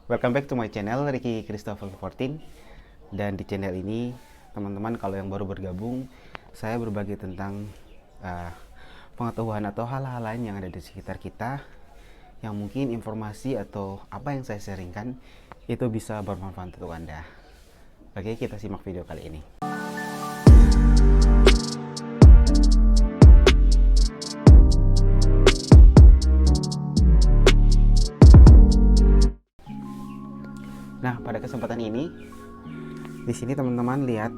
Welcome back to my channel, Ricky Christopher 14. Dan di channel ini, teman-teman kalau yang baru bergabung, saya berbagi tentang pengetahuan atau hal-hal lain yang ada di sekitar kita, yang mungkin informasi atau apa yang saya sharingkan itu bisa bermanfaat untuk Anda. Oke, kita simak video kali ini. Nah, pada kesempatan ini, di sini teman-teman lihat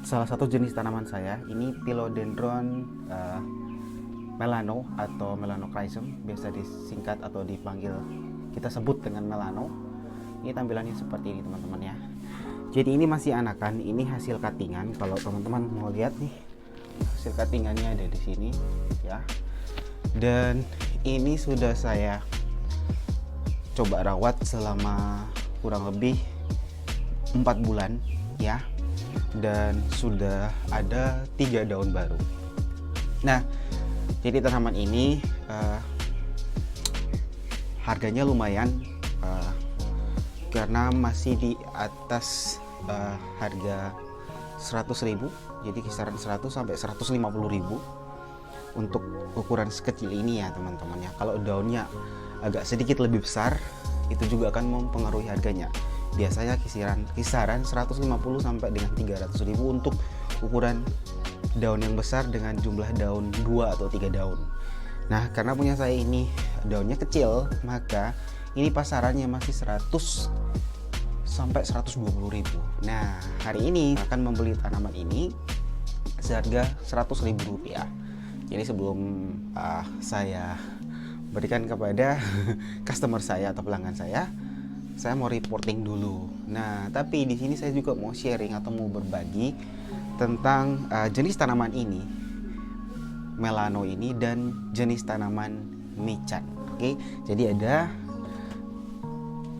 salah satu jenis tanaman saya. Ini Philodendron melano atau Melanocrysum, biasa disingkat atau dipanggil, kita sebut dengan melano. Ini tampilannya seperti ini teman-teman ya. Jadi ini masih anakan, ini hasil cuttingan. Kalau teman-teman mau lihat nih, hasil cuttingannya ada di sini ya. Dan ini sudah saya coba rawat selama kurang lebih 4 bulan ya, dan sudah ada 3 daun baru. Nah, jadi tanaman ini harganya lumayan karena masih di atas harga 100.000, jadi kisaran 100 sampai 150.000 untuk ukuran sekecil ini ya teman-teman ya. Kalau daunnya agak sedikit lebih besar, itu juga akan mempengaruhi harganya. Biasanya kisaran 150 sampai dengan 300.000 untuk ukuran daun yang besar dengan jumlah daun 2 atau 3 daun. Nah, karena punya saya ini daunnya kecil, maka ini pasarannya masih 100 sampai 120.000. Nah, hari ini akan membeli tanaman ini seharga Rp100.000. Jadi sebelum saya berikan kepada customer saya atau pelanggan saya mau reporting dulu. Nah, tapi di sini saya juga mau sharing atau mau berbagi tentang jenis tanaman ini, melano ini, dan jenis tanaman michan. Oke, jadi ada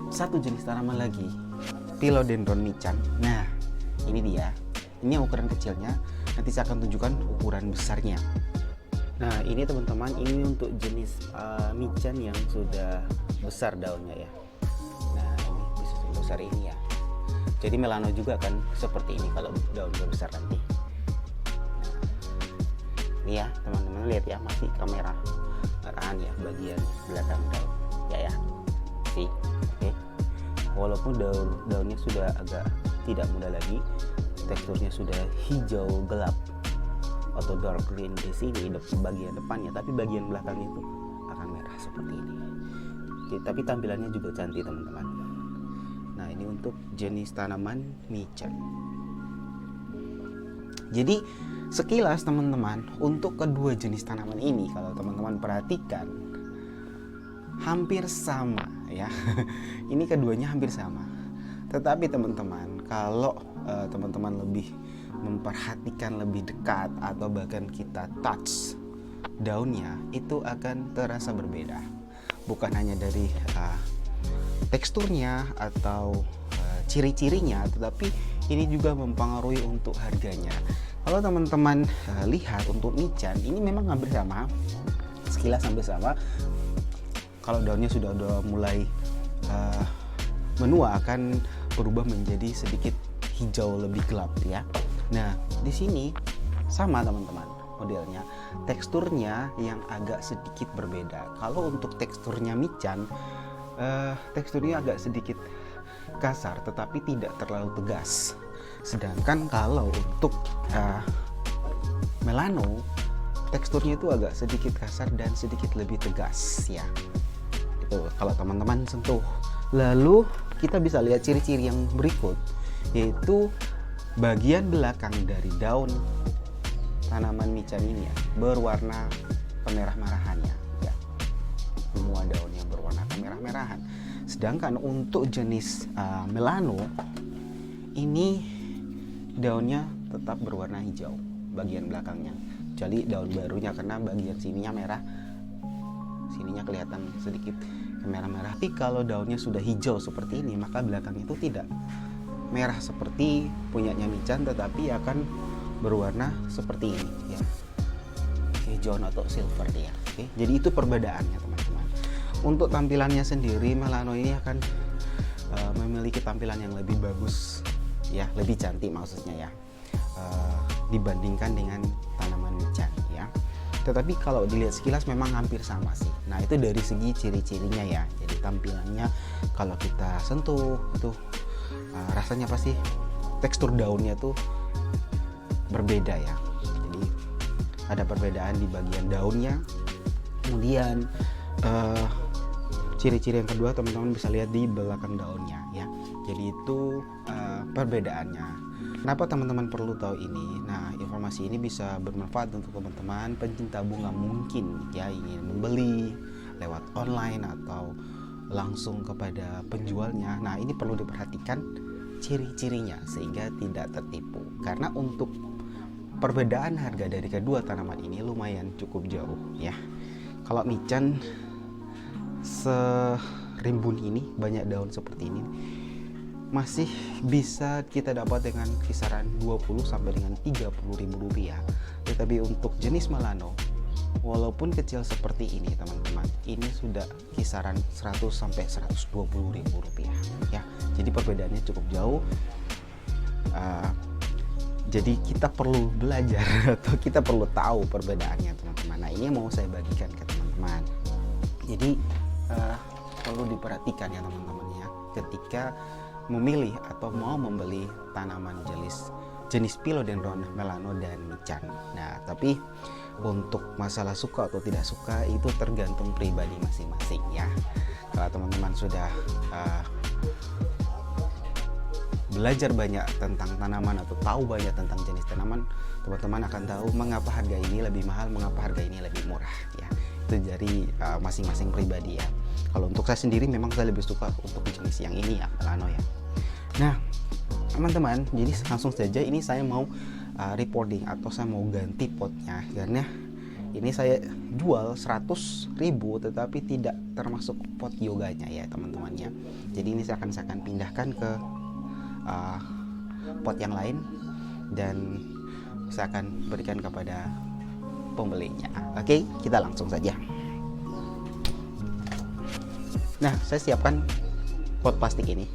satu jenis tanaman lagi, Philodendron michan. Nah, ini dia. Ini ukuran kecilnya. Nanti saya akan tunjukkan ukuran besarnya. Nah, ini teman-teman, ini untuk jenis michan yang sudah besar daunnya ya. Nah, ini bisa sebesar ini ya. Jadi melano juga kan seperti ini kalau daun besar nanti. Nah, ini ya teman-teman, lihat ya, masih kamera arahan ya bagian belakang daun ya. See? Oke. Walaupun daunnya sudah agak tidak muda lagi, teksturnya sudah hijau gelap atau dark green di sini bagian depannya, tapi bagian belakangnya itu akan merah seperti ini. Tapi tampilannya juga cantik teman-teman. Nah, ini untuk jenis tanaman michan. Jadi sekilas teman-teman, untuk kedua jenis tanaman ini kalau teman-teman perhatikan hampir sama ya. Ini keduanya hampir sama. Tetapi teman-teman, kalau teman-teman lebih memperhatikan lebih dekat atau bahkan kita touch daunnya, itu akan terasa berbeda. Bukan hanya dari teksturnya atau ciri-cirinya, tetapi ini juga mempengaruhi untuk harganya. Kalau teman-teman lihat untuk michan, ini memang hampir sama, sekilas hampir sama. Kalau daunnya sudah mulai menua, akan berubah menjadi sedikit hijau lebih gelap ya. Nah, di sini sama teman-teman modelnya, teksturnya yang agak sedikit berbeda. Kalau untuk teksturnya michan, teksturnya agak sedikit kasar tetapi tidak terlalu tegas. Sedangkan kalau untuk melano, teksturnya itu agak sedikit kasar dan sedikit lebih tegas ya. Itu kalau teman-teman sentuh. Lalu kita bisa lihat ciri-ciri yang berikut, yaitu bagian belakang dari daun tanaman michan ini ya, berwarna kemerah-merahannya ya. Semua daunnya berwarna kemerah-merahan. Sedangkan untuk jenis melano, ini daunnya tetap berwarna hijau bagian belakangnya. Jadi daun barunya, karena bagian sininya merah, sininya kelihatan sedikit merah-merah. Tapi kalau daunnya sudah hijau seperti ini, maka belakangnya itu tidak merah seperti punyanya michan, tetapi akan berwarna seperti ini ya, hijau atau silver dia. Oke, jadi itu perbedaannya teman-teman. untuk tampilannya sendiri, melano ini akan memiliki tampilan yang lebih bagus ya, lebih cantik maksudnya ya, dibandingkan dengan tanaman michan ya. Tetapi kalau dilihat sekilas memang hampir sama sih. Nah itu dari segi ciri-cirinya ya. Jadi tampilannya kalau kita sentuh itu rasanya pasti tekstur daunnya tuh berbeda ya. Jadi ada perbedaan di bagian daunnya. Kemudian ciri-ciri yang kedua teman-teman bisa lihat di belakang daunnya ya. Jadi itu perbedaannya. Kenapa teman-teman perlu tahu ini? Nah, informasi ini bisa bermanfaat untuk teman-teman pencinta bunga mungkin ya ingin membeli lewat online atau langsung kepada penjualnya. Nah, ini perlu diperhatikan ciri-cirinya sehingga tidak tertipu. Karena untuk perbedaan harga dari kedua tanaman ini lumayan cukup jauh ya. Kalau michan serimbun ini, banyak daun seperti ini, masih bisa kita dapat dengan kisaran 20 sampai dengan 30 ribu rupiah. Tetapi untuk jenis melano, walaupun kecil seperti ini teman-teman, ini sudah kisaran 100 sampai 120 ribu rupiah ya. Jadi perbedaannya cukup jauh. Jadi kita perlu belajar atau kita perlu tahu perbedaannya teman-teman. Nah ini mau saya bagikan ke teman-teman. Jadi perlu diperhatikan ya teman-teman ya, ketika memilih atau mau membeli tanaman jenis Philodendron melano dan michan. Nah, tapi untuk masalah suka atau tidak suka itu tergantung pribadi masing-masing ya. Kalau teman-teman sudah belajar banyak tentang tanaman atau tahu banyak tentang jenis tanaman, teman-teman akan tahu mengapa harga ini lebih mahal, mengapa harga ini lebih murah ya. Itu dari masing-masing pribadi ya. Kalau untuk saya sendiri memang saya lebih suka untuk jenis yang ini ya, melano ya. Nah teman-teman, jadi langsung saja ini saya mau reporting atau saya mau ganti potnya, karena ini saya jual 100.000 tetapi tidak termasuk pot yoganya ya teman-teman ya. Jadi ini saya akan pindahkan ke pot yang lain dan saya akan berikan kepada pembelinya. Oke, kita langsung saja. Nah, saya siapkan pot plastik ini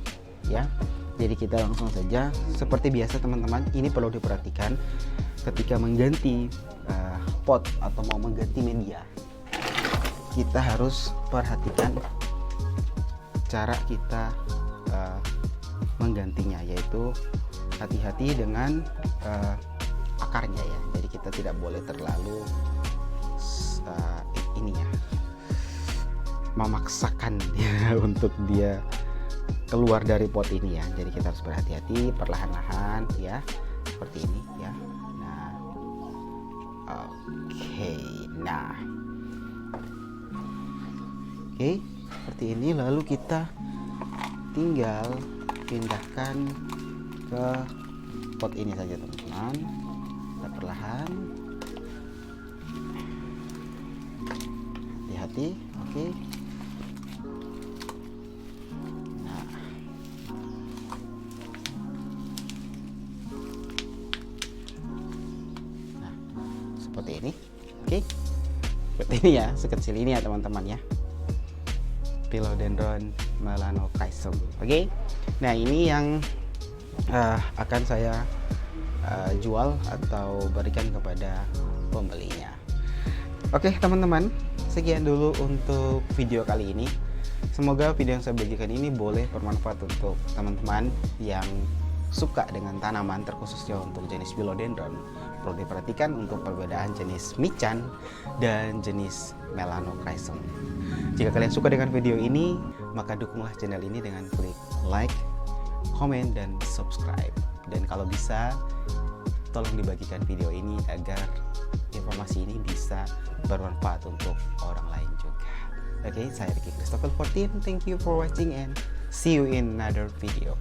ya. Jadi kita langsung saja. Seperti biasa teman-teman, ini perlu diperhatikan ketika mengganti pot atau mau mengganti media. Kita harus perhatikan cara kita menggantinya, yaitu hati-hati dengan akarnya ya. Jadi kita tidak boleh terlalu ini ya, memaksakan dia untuk dia keluar dari pot ini ya. Jadi kita harus berhati-hati, perlahan-lahan ya, seperti ini ya. Nah, oke, seperti ini. Lalu kita tinggal pindahkan ke pot ini saja teman-teman. Kita perlahan, hati-hati. Oke. Seperti ini. Oke, seperti ini ya, sekecil ini ya teman-teman ya, Philodendron melanochrysom. Oke, nah ini yang akan saya jual atau berikan kepada pembelinya. Oke teman-teman, sekian dulu untuk video kali ini. Semoga video yang saya bagikan ini boleh bermanfaat untuk teman-teman yang suka dengan tanaman, terkhususnya untuk jenis Philodendron. Perlu diperhatikan untuk perbedaan jenis michan dan jenis melanochrysom. Jika kalian suka dengan video ini, maka dukunglah channel ini dengan klik like, komen, dan subscribe. Dan kalau bisa, tolong dibagikan video ini agar informasi ini bisa bermanfaat untuk orang lain juga. Oke, saya Ricky Christopher 14. Thank you for watching and see you in another video.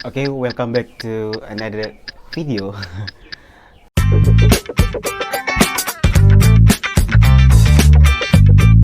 Okay, welcome back to another video.